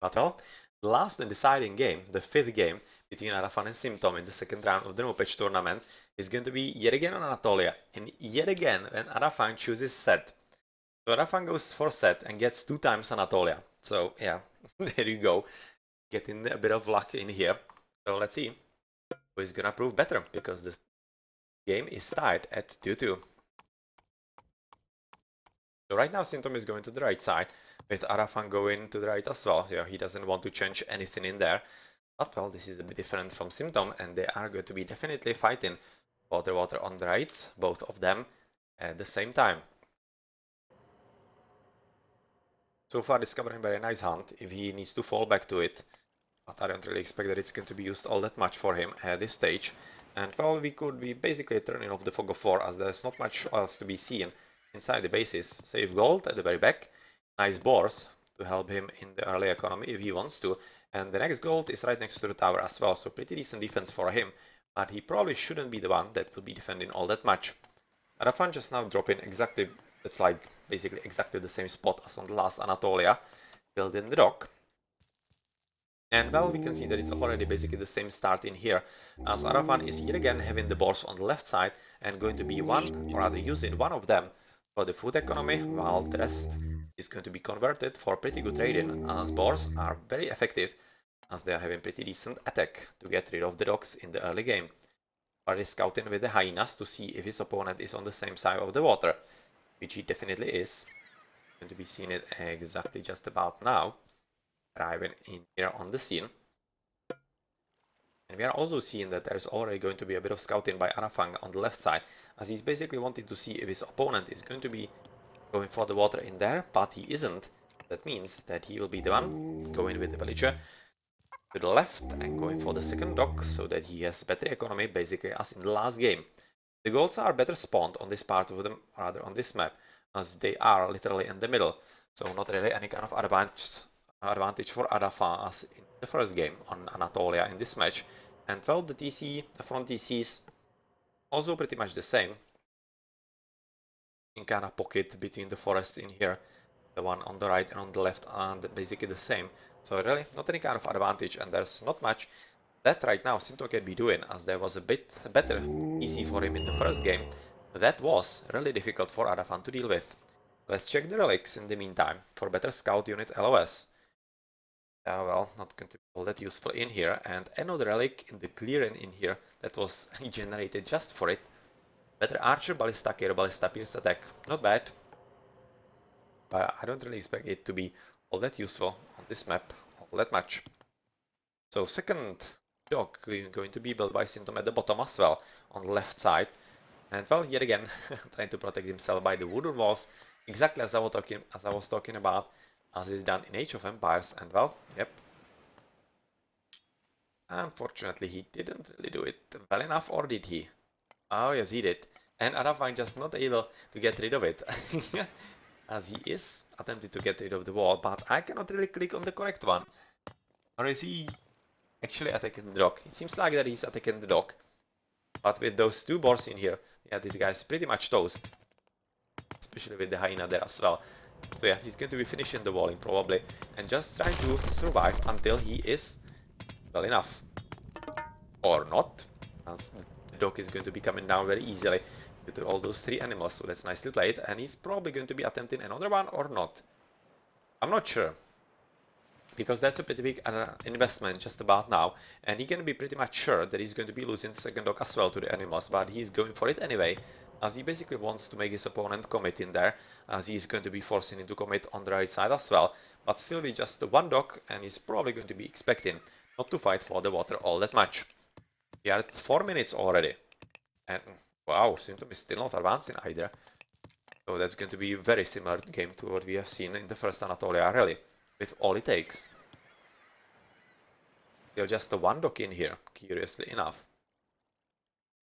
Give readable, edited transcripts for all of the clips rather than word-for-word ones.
But well, the last and deciding game, the 5th game between Adhafang and Simtom in the second round of the new patch tournament is going to be yet again on Anatolia, and yet again when Adhafang chooses set. So Adhafang goes for set and gets 2 times Anatolia. So yeah, there you go, getting a bit of luck in here. So let's see who is gonna prove better, because this game is tied at 2-2. So right now Simtom is going to the right side, with Adhafang going to the right as well. Yeah, he doesn't want to change anything in there. But well, this is a bit different from Simtom, and they are going to be definitely fighting water on the right, both of them at the same time. So far discovering very nice hunt if he needs to fall back to it, but I don't really expect that it's going to be used all that much for him at this stage. And well, we could be basically turning off the Fog of War, as there's not much else to be seen inside the bases. Save gold at the very back, nice boars to help him in the early economy if he wants to, and the next gold is right next to the tower as well, so pretty decent defense for him, but he probably shouldn't be the one that will be defending all that much. Adhafang just now dropping exactly, it's like basically exactly the same spot as on the last Anatolia, building the dock. And well, we can see that it's already basically the same start in here, as Adhafang is yet again having the boars on the left side and going to be one, or rather using one of them for the food economy, while the rest is going to be converted for pretty good trading, as boars are very effective, as they are having pretty decent attack to get rid of the dogs in the early game. But is scouting with the hyenas to see if his opponent is on the same side of the water, which he definitely is. Going to be seeing it exactly just about now, arriving in here on the scene. And we are also seeing that there's already going to be a bit of scouting by Adhafang on the left side, as he's basically wanting to see if his opponent is going to be going for the water in there, but he isn't. That means that he will be the one going with the villager to the left and going for the second dock, so that he has better economy basically as in the last game. The golds are better spawned on this part of them, rather on this map, as they are literally in the middle, so not really any kind of advantage for Adhafang as in the first game on Anatolia in this match. And well, the front TCs also pretty much the same, in kind of pocket between the forests in here. The one on the right and on the left are basically the same, so really not any kind of advantage, and there's not much that right now Simtom can be doing, as there was a bit better easy for him in the first game. That was really difficult for Adhafang to deal with. Let's check the relics in the meantime for better scout unit LOS. Well, not going to be all that useful in here, and another relic in the clearing in here that was generated just for it. Better archer, ballista, carry, ballista, pierce attack, not bad. But I don't really expect it to be all that useful on this map, all that much. So second dock going to be built by Simtom at the bottom as well, on the left side. And well, yet again, trying to protect himself by the wooden walls, exactly as I was talking about, as is done in Age of Empires. And well, yep. Unfortunately, he didn't really do it well enough, or did he? Oh yes, he did. And Adhafang just not able to get rid of it. As he is attempting to get rid of the wall, but I cannot really click on the correct one. Or is he actually attacking the dock? It seems like that he's attacking the dock. But with those two boars in here, yeah, this guy's pretty much toast. Especially with the hyena there as well. So yeah, he's going to be finishing the walling probably, and just trying to survive until he is well enough. Or not, as the dock is going to be coming down very easily with all those three animals, so that's nicely played. And he's probably going to be attempting another one or not. I'm not sure, because that's a pretty big investment just about now, and he can be pretty much sure that he's going to be losing the second dock as well to the animals, but he's going for it anyway, as he basically wants to make his opponent commit in there, as he's going to be forcing him to commit on the right side as well, but still with just the one dock, and he's probably going to be expecting not to fight for the water all that much. We are at 4 minutes already, and wow, Simtom is still not advancing either, so that's going to be a very similar game to what we have seen in the first Anatolia rally, with all it takes. Still just the one dock in here, curiously enough.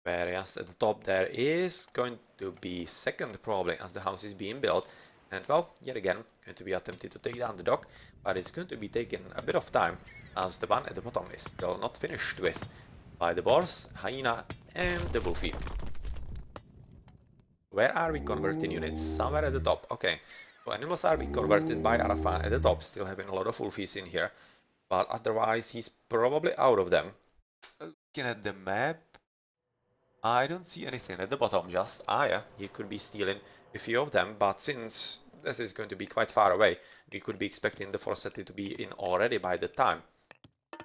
Whereas at the top there is going to be second probably, as the house is being built. And well, yet again, going to be attempting to take down the dock, but it's going to be taking a bit of time, as the one at the bottom is still not finished with by the boars, hyena, and the wolfie. Where are we converting units? Somewhere at the top. Okay, So animals are being converted by Adhafang at the top, still having a lot of wolfies in here. But otherwise, he's probably out of them. Looking at the map, I don't see anything at the bottom, just, yeah, he could be stealing a few of them, but since this is going to be quite far away, we could be expecting the force city to be in already by the time.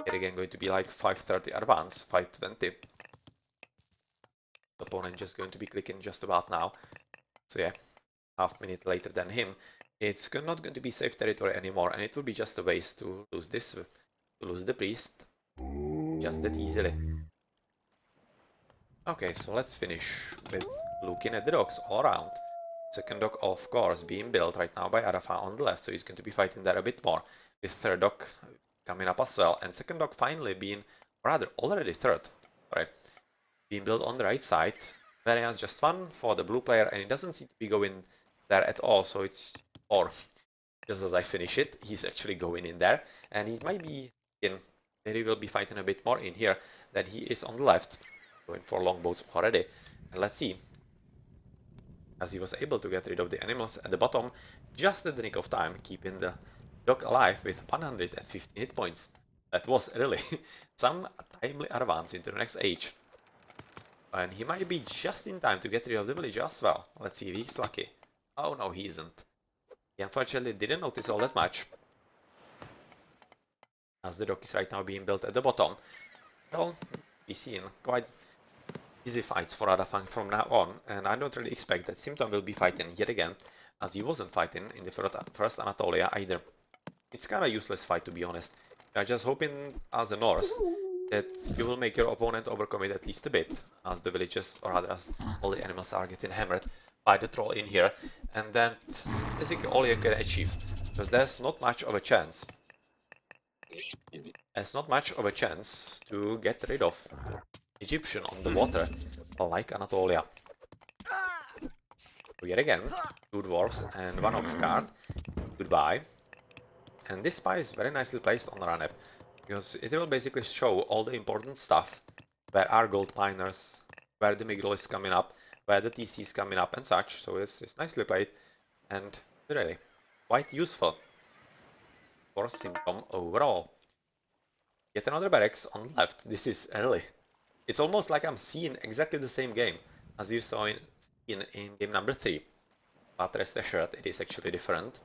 Here again, going to be like 5:30 advance, 5:20. The opponent just going to be clicking just about now. So yeah, half minute later than him. It's not going to be safe territory anymore, and it will be just a waste to lose this, to lose the priest, just that easily. Okay, so let's finish with looking at the docks all around. Second dock, of course, being built right now by Adhafang on the left, so he's going to be fighting there a bit more. With third dock coming up as well, and second dock finally being, rather, already third, right, being built on the right side. Variance just one for the blue player, and it doesn't seem to be going there at all, so it's, or just as I finish it, he's actually going in there, and he might be in, he will be fighting a bit more in here than he is on the left, going for longbows already. And let's see, as he was able to get rid of the animals at the bottom just at the nick of time, keeping the dog alive with 115 hit points. That was really some timely advance into the next age. And he might be just in time to get rid of the village as well. Let's see if he's lucky. Oh no, he isn't. He unfortunately didn't notice all that much, as the dock is right now being built at the bottom. Well, we've seen quite easy fights for Adhafang from now on, and I don't really expect that Simtom will be fighting yet again, as he wasn't fighting in the first Anatolia either. It's kinda useless fight, to be honest. I'm just hoping, as a Norse, that you will make your opponent overcommit at least a bit, as the villages, or rather as all the animals are getting hammered by the troll in here, and then basically all you can achieve, because there's not much of a chance. There's not much of a chance to get rid of Egyptian on the water, like Anatolia. So yet again, 2 dwarves and 1 ox cart. Goodbye. And this spy is very nicely placed on the run-up, because it will basically show all the important stuff, where are gold miners, where the Migdol is coming up, where the TC is coming up and such, so it's nicely played, and really quite useful for Simtom overall. Yet another barracks on the left. This is really, it's almost like I'm seeing exactly the same game as you saw in game number 3, but rest assured it is actually different.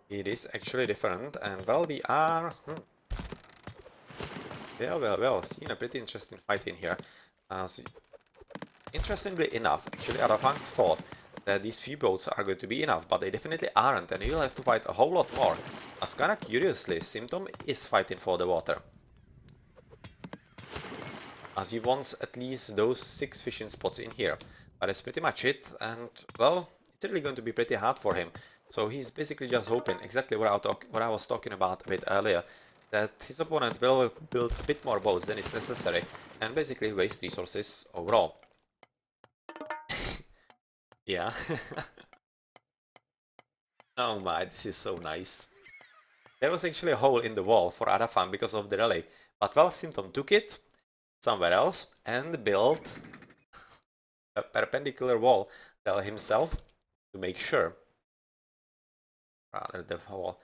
It is actually different, and well, we are well, seeing a pretty interesting fight in here. Interestingly enough, actually Adhafang thought that these few boats are going to be enough, but they definitely aren't, and you'll have to fight a whole lot more. As kinda curiously, Simtom is fighting for the water, as he wants at least those 6 fishing spots in here. But that's pretty much it, and well, it's really going to be pretty hard for him. So he's basically just hoping, exactly what I was talking about a bit earlier, that his opponent will build a bit more boats than is necessary, and basically waste resources overall. Yeah. Oh my, this is so nice. There was actually a hole in the wall for Adhafang because of the relay, but well, Simtom took it somewhere else and built a perpendicular wall himself to make sure. Rather, the wall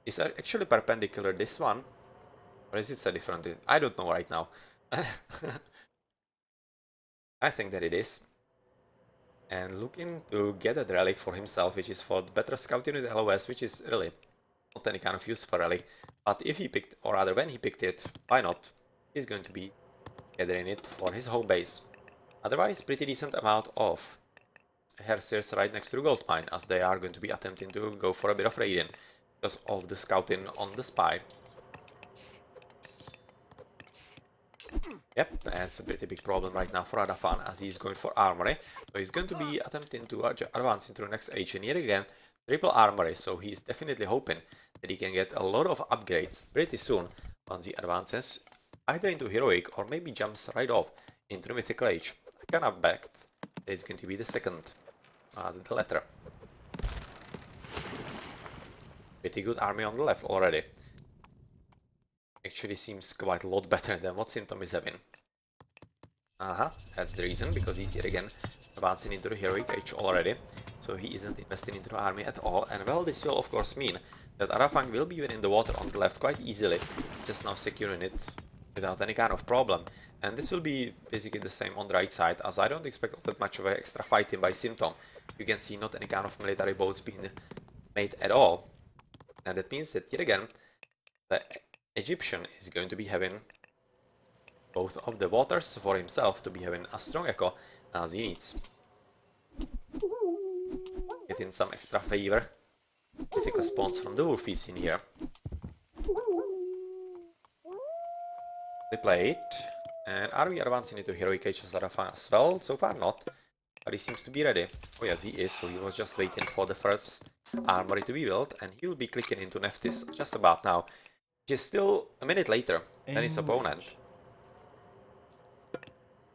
is actually perpendicular, this one, or is it a different? I don't know right now. I think that it is. And looking to get a relic for himself, which is for the better scout unit LOS, which is really not any kind of useful relic. But if he picked, or rather when he picked it, why not? He's going to be gathering it for his home base. Otherwise, pretty decent amount of Hersiers right next to the gold mine, as they are going to be attempting to go for a bit of raiding because of the scouting on the spy. Yep, that's a pretty big problem right now for Adhafang, as he's going for armory. So he's going to be attempting to advance into the next age, and yet again, triple armory, so he's definitely hoping that he can get a lot of upgrades pretty soon once he advances either into heroic or maybe jumps right off into the mythical age. I kind of bet that it's going to be the second, the latter. Pretty good army on the left already. Actually seems quite a lot better than what Simtom is having. That's the reason, because he's yet again advancing into the heroic age already, so he isn't investing into the army at all. And well, this will of course mean that Adhafang will be in the water on the left quite easily, just now securing it without any kind of problem. And this will be basically the same on the right side, as I don't expect that much of an extra fighting by Symptom. You can see not any kind of military boats being made at all. And that means that yet again, the Egyptian is going to be having both of the waters for himself to be having a strong echo as he needs. Getting some extra favor. Mythic response from the wolfies in here. They play it. And are we advancing into heroic age as well? So far not. But he seems to be ready. Oh yes, he is. So he was just waiting for the first armory to be built. And he will be clicking into Nephthys just about now. Which is still a minute later than his opponent,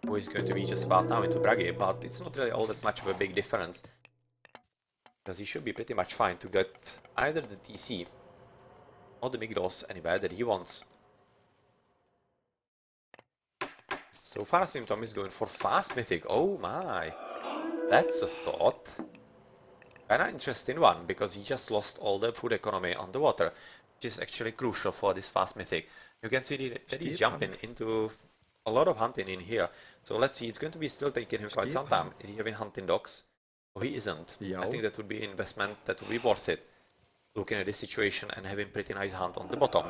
who is going to be just about now into Bragi. But it's not really all that much of a big difference, because he should be pretty much fine to get either the TC or the Migros anywhere that he wants. So far Symptom is going for fast Mythic. Oh my, that's a thought. Kinda interesting one, because he just lost all the food economy on the water, which is actually crucial for this fast Mythic. You can see that he's jumping into a lot of hunting in here. So let's see, it's going to be still taking him quite some time. Is he having hunting dogs? Oh, he isn't. I think that would be an investment that would be worth it, looking at this situation and having pretty nice hunt on the bottom.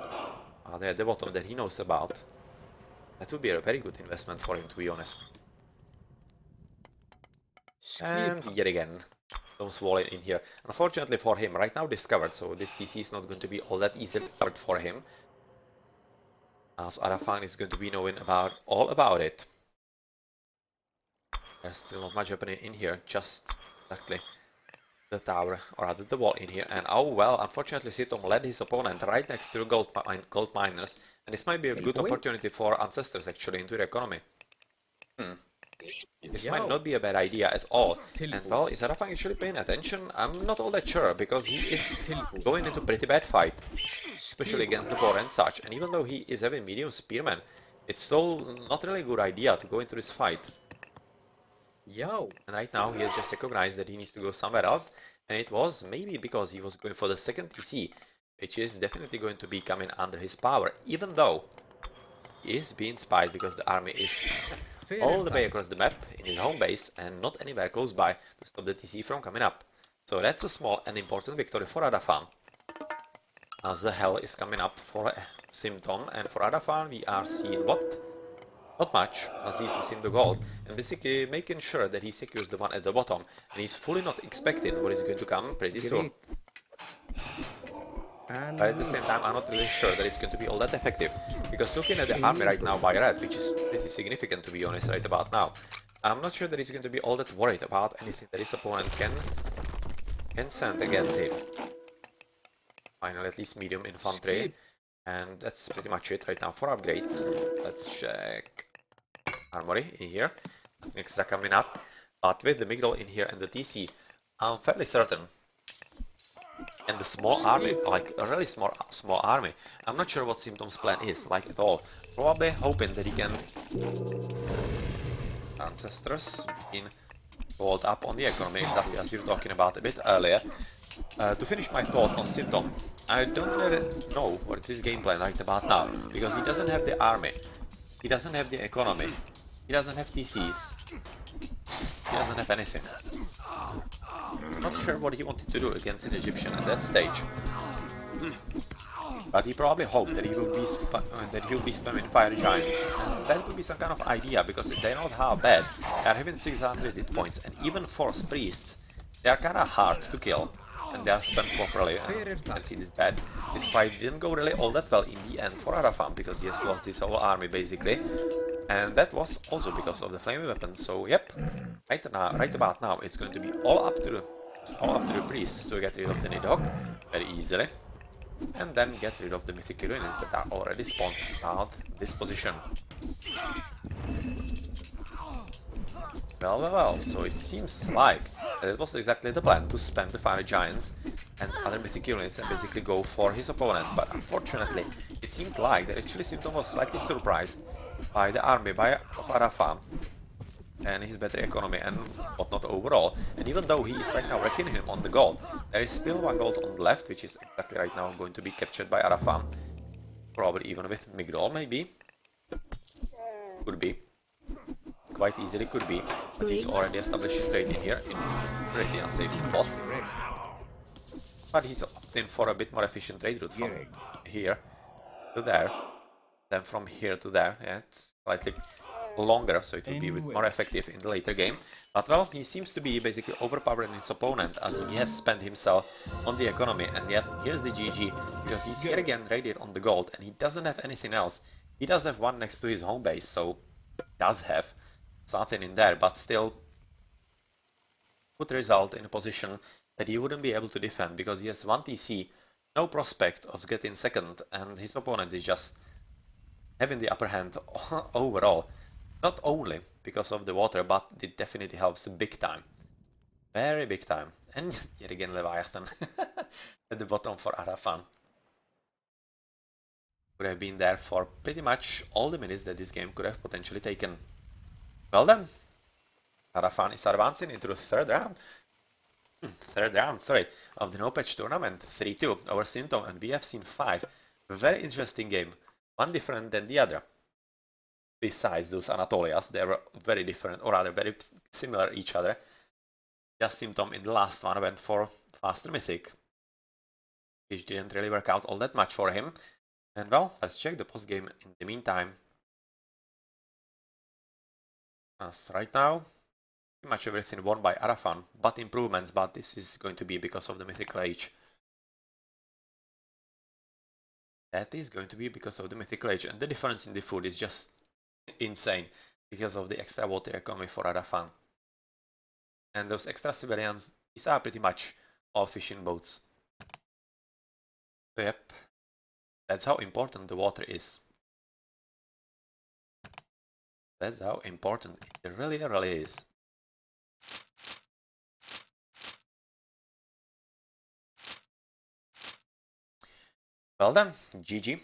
At the bottom that he knows about. That would be a very good investment for him, to be honest. And yet again, those walling in here. Unfortunately for him, right now discovered, so this DC is not going to be all that easy for him, as Adhafang is going to be knowing all about it. There's still not much happening in here, just exactly the tower, or rather the wall in here. And oh well, unfortunately Symptom led his opponent right next to the gold miners, and this might be a good opportunity for Ancestors actually into the economy. This might not be a bad idea at all. And well, is Adhafang actually paying attention? I'm not all that sure, because he is going into pretty bad fight, especially against the boar and such. And even though he is having medium spearmen, it's still not really a good idea to go into this fight. And right now he has just recognized that he needs to go somewhere else, and it was maybe because he was going for the second TC, which is definitely going to be coming under his power, even though he is being spied because the army is all the way across the map in his home base and not anywhere close by to stop the TC from coming up. So that's a small and important victory for Adhafang, as the hell is coming up for Symptom. And for Adhafang we are seeing what? Not much, as he's missing the gold, and basically making sure that he secures the one at the bottom, and he's fully not expecting what is going to come pretty soon. But at the same time, I'm not really sure that it's going to be all that effective, because looking at the army right now by Red, which is pretty significant to be honest right about now, I'm not sure that he's going to be all that worried about anything that his opponent can send against him. Finally, at least medium infantry, and that's pretty much it right now for upgrades. Let's check armory in here, nothing extra coming up, but with the Migdol in here and the TC, I'm fairly certain. And the small army, like a really small army, I'm not sure what Symptom's plan is, like at all. Probably hoping that he can Ancestors being rolled up on the economy, exactly as you were talking about a bit earlier. To finish my thought on Symptom, I don't really know what is his game plan right about now, because he doesn't have the army, he doesn't have the economy, he doesn't have TCs, he doesn't have anything. Not sure what he wanted to do against an Egyptian at that stage, but he probably hoped that he will be spamming fire giants, and that would be some kind of idea, because they're not half bad. They are having 600 hit points, and even force priests, they are kinda hard to kill, and they are spammed properly. And you can see this bad. This fight didn't go really all that well in the end for Adhafang, because he has lost his whole army basically, and that was also because of the flaming weapon. So yep, right about now it's going to be all up to the priests to get rid of the Nidhogg very easily, and then get rid of the Mythic units that are already spawned around this position. Well, so it seems like that it was exactly the plan to spam the fire giants and other Mythic units and basically go for his opponent, but unfortunately it seemed like that actually Symptom was slightly surprised by the army of Adhafang and his better economy and whatnot overall. And even though he is right now wrecking him on the gold, there is still one gold on the left, which is exactly right now going to be captured by Adhafang. Probably even with Migdol, maybe. Could be. Quite easily could be, as he's already establishing trade in here in a pretty unsafe spot. But he's opting for a bit more efficient trade route from here to there than from here to there. Yeah, it's slightly longer, so it will be a bit more effective in the later game. But well, he seems to be basically overpowering his opponent as he has spent himself on the economy, and yet here's the GG, because he's here again raided on the gold and he doesn't have anything else. He does have one next to his home base, so he does have something in there, but still would result in a position that he wouldn't be able to defend because he has 1 TC, no prospect of getting second, and his opponent is just having the upper hand overall. Not only because of the water, but it definitely helps big time. Very big time. And yet again Leviathan at the bottom for Adhafang. Could have been there for pretty much all the minutes that this game could have potentially taken. Well then, Adhafang is advancing into the third round. Sorry, of the No Patch tournament, 3-2 over Simtom, and we have seen 5. Very interesting game, one different than the other. Besides those Anatolias, they were very different, or rather very similar each other. Just Simtom in the last one went for faster Mythic, which didn't really work out all that much for him. And well, let's check the post game in the meantime. As right now, pretty much everything won by Adhafang, but improvements, but this is going to be because of the Mythical Age. That is going to be because of the Mythical Age, and the difference in the food is just insane because of the extra water economy for Adhafang. And those extra civilians, these are pretty much all fishing boats. So yep, that's how important the water is. That's how important it really is. Well then, GG.